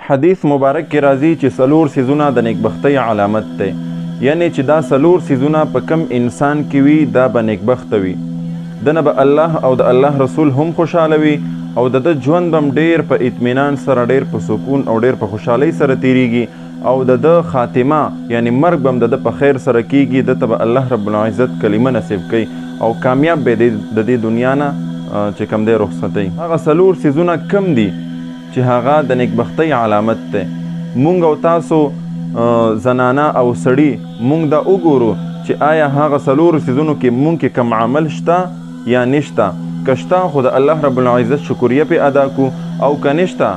حدیث مبارک کې راځي چې څلور څیزونه د نیکبختۍ علامت دی، یعنی چې دا څلور څیزونه په کم انسان کې وي دا به نیکبخته وي، دنه به الله او د الله رسول هم خوشحاله وي او د ده ژوند به هم ډېر په اطمینان سره، ډېر په سکون او ډېر په خوشحالۍ سره تیریږي او د ده خاتمه یعنی مرګ به هم د ده په خیر سره کیږي، ده ته به الله رب العزت کلمه نصیب کوي او کامیاب به د دې دنیا نه چې کوم دی رخصتوي. هغه څلور څیزونه کم دي چې هغه د نیکبختۍ علامت دی. مونږ او تاسو زنانه او سړي مونږ دا وګورو چې آیا هغه څلورو څیزونو کې مونږ کې کم عمل شته یا نشته. که شته خو د الله رب العزت شکریه پې ادا کو او که نشته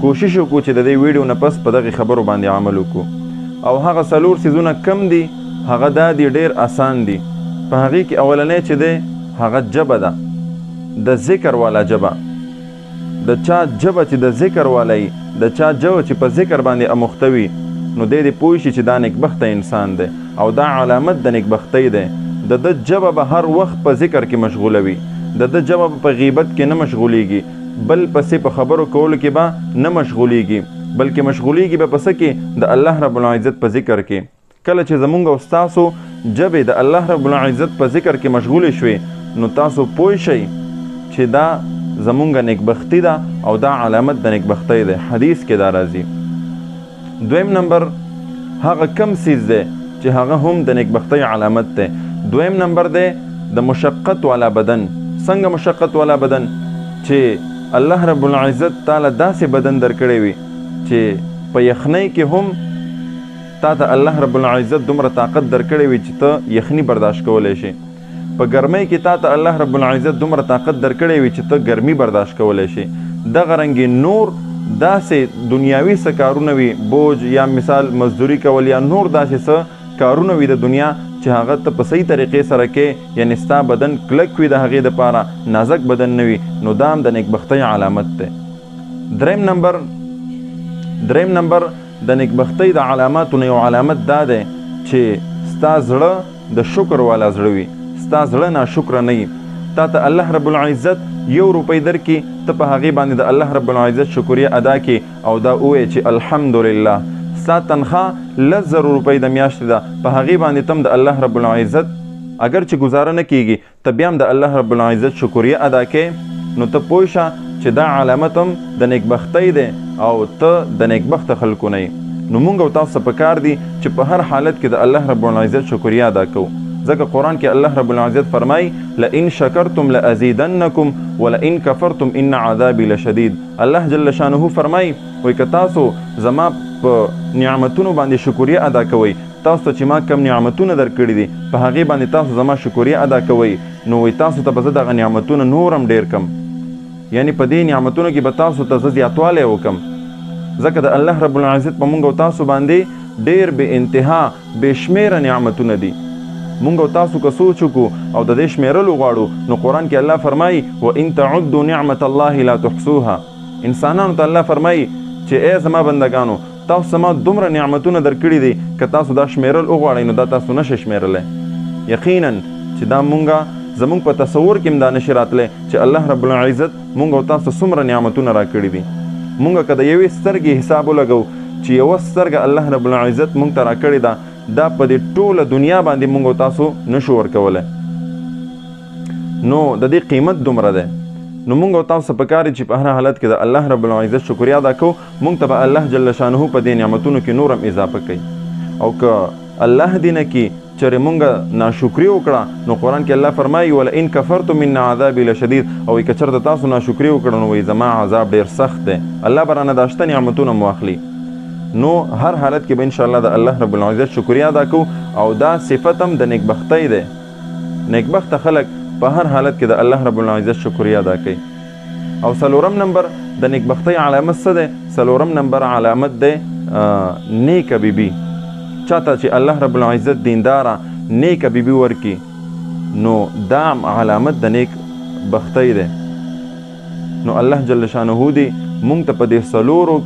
کوشش وکړو چې د دې ویډیو نه پس په دغې خبرو باندې عمل وکړو. او هغه څلور څیزونه کم دي هغه دا دي ډېر آسان دي. په هغې کې اولنی چې دی هغه جبه ده، د ذکر والا جبه. د چا جبه چې د ذکر والا وي، د چا جبه چې په ذکر باندې اموخته وي، نو دی دې پوه شي چې دا نیکبخته انسان دی او دا علامت د نیکبختۍ دی. د ده جبه به هر وخت په ذکر کې مشغوله وي، د ده جبه به په غیبت کې نه مشغولیږي، بل پسې په خبرو کولو کې به نه مشغولیږي، بلکې مشغولیږي به پسې کې د الله رب العزت په ذکر کې. کله چې زمونږ او ستاسو جبې د الله رب العزت په ذکر کې مشغولې شوې نو تاسو پوه شئ چې دا زمونږ نیکبختي ده او دا علامت د نیکبختۍ دی. حدیث کې دا راځي. دویم نمبر هغه کم څیز دی چې هغه هم د نیکبختۍ علامت دی. دویم نمبر دی د مشقت والا بدن. څنګه مشقت والا بدن؟ چې الله رب العزت تعالی داسې بدن درکړی وي چې په یخنۍ کې هم تا ته الله رب العزت دومره طاقت درکړی وي چې ته یخني برداشت کولی شي. په ګرمۍ کې تا ته الله رب العزت دومره طاقت درکړی وي چې ته ګرمي برداشت کولی شي. دغه رنګې نور داسې دنیاوي څه کارونه وي، بوج یا مثال مزدوري کول یا نور داسې څه کارونه وي د دنیا چې هغه ته په صحیح طریقې سره کې، یعنې ستا بدن کلک وي د هغې دپاره، نازک بدن نه وي، نو دا هم د نیکبختۍ علامت دی. دریم نمبر د نیکبختۍ د علاماتو نه یو علامت دا دی چې ستا زړه د شکر والا زړه وي، ستا زړه ناشکره نه وي. تا ته الله رب العزت 1 روپۍ درکړي، ته په هغې باندې د الله رب العزت شکریه ادا کړي او دا ووایې چې الحمدلله. ستا تنخواه 10,000 روپۍ د میاشتې ده، په هغې باندې ته هم د الله رب العزت اگر چې ګزاره نه کیږي ته بیا هم د الله رب العزت شکریه ادا کړې، نو ته پوه شه چې دا علامت هم د نیکبختۍ دی او ته د نیکبخته خلکو نه یې. نو مونږ او تاسو په کار دي چې په هر حالت کې د الله رب العزت شکریه ادا کوو. ځکه قرآن کې الله رب العزت فرمای لئن شکرتم لازیدنکم ولئن کفرتم ان عذابی لشدید. الله جل شانه فرمای وای که تاسو زما په نعمتونو باندې شکریه ادا کوئ، تاسو ته چې ما کم نعمتونه درکړي دي په هغې باندې تاسو زما شکریه ادا کوئ، نو وای تاسو ته به زه دغه نعمتونه نور هم ډېر کم، یعنی په دې نعمتونو کې به تاسو ته زه زیاتوالی وکم. ځکه د الله رب العزت په مونږ او تاسو باندې ډېر بې انتها بې شمېره نعمتونه دي. مونږ او تاسو که سوچ وکړو او د دې شمیرلو غواړو نو قرآن کې الله فرمایي وان تعدوا نعمت الله لا تحصوها. انسانانو ته الله فرمایي چې ای زما بندګانو تاسو زما دومره نعمتونه درکړي دي که تاسو دا شمیرل وغواړئ نو دا تاسو نشئ شمیرلی. یقینا چې دا زمونږ په تصور کې هم دا نشي راتلی چې الله رب العزت مونږ او تاسو څومره نعمتونه راکړي دي. مونږ که د یوې سترګې حساب ولګو چې یوه سترګه الله رب العزت مونږ ته راکړې ده، دا په دې ټوله دنیا باندې مونږ او تاسو نشو ورکولی، نو د دې قیمت دومره دی. نو مونږ او تاسو په کار چې په هر حالت کې د الله رب العزت شکریه ادا کوو، مونږ ته به الله جل شانه په دې نعمتونو کې نور هم اضافه کوي. او که الله دې نه کي چېرې مونږ ناشکري وکړه نو قرآن کې الله فرمایي ولئن کفرتم ان عذابي لشدید. او که چېرته تاسو ناشکري وکړه نو وایي زما عذاب ډېر سخت دی، الله به رانه دا شته نعمتونه مو اخلي. نو هر حالت کې به انشاءالله د الله رب العزت شکریه ادا کوو او دا صفت هم د نیکبختۍ دی. نیکبخته خلک په هر حالت کې د الله رب العزت شکریه ادا کوي. او څلورم نمبر د نیکبختۍ علامت څه دی؟ څلورم نمبر علامت دی نیکه بیبي. چاته چې الله رب العزت دینداره نیکه بیبي ورکي نو دا علامت د نیک بختۍ دی. نو الله جل شانه دی مونږ ته په دې څلورو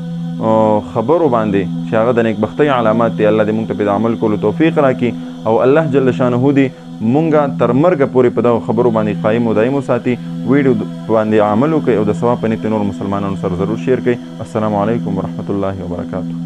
خبرو باندې چې هغه د نیکبختۍ علامات دی، الله دې مونږ ته په عمل کولو توفیق راکړي او الله جل شانه دی مونږه تر مرګه پورې په دغو خبرو باندې قایم و دایم وساتي. ویډیو باندې عمل وکړئ او د ثواب په نیت نور مسلمانانو سره ضرور شیر کړئ. السلام علیکم ورحمت الله وبرکاته.